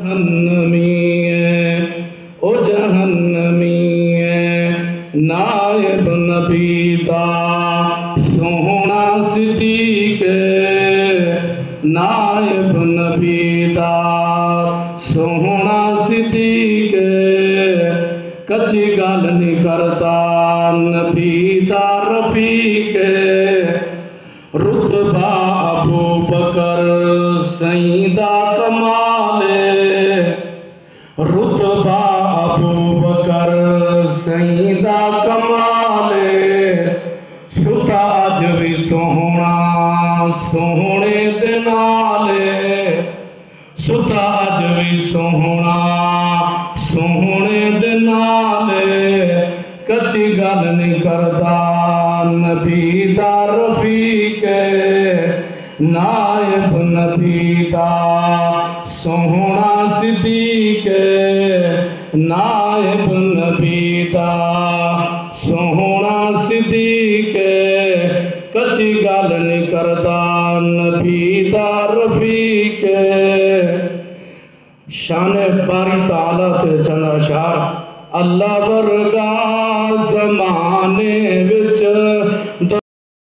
جہنمی ہے او جہنمی ہے نائب نبی دا سونا صدیق نائب نبی دا سونا صدیق کچی گل نہیں کرتا نبی دا رفیق رتبہ ابو بکر سیدہ کمال رتبہ ابو بکر سیدہ کمال شتا اج بھی سونا سونے دے نال شتا اج بھی سونا سونے دے نال کچی گل نہیں کردا نبی دا رفیق نائب نبی دا سونا صدیق نائب نبی دا سونا صدیق کچی گل نہیں کردا نبی دا رفیق شان باری تعالیٰ تے چند اشعار اللہ ورگا زمانے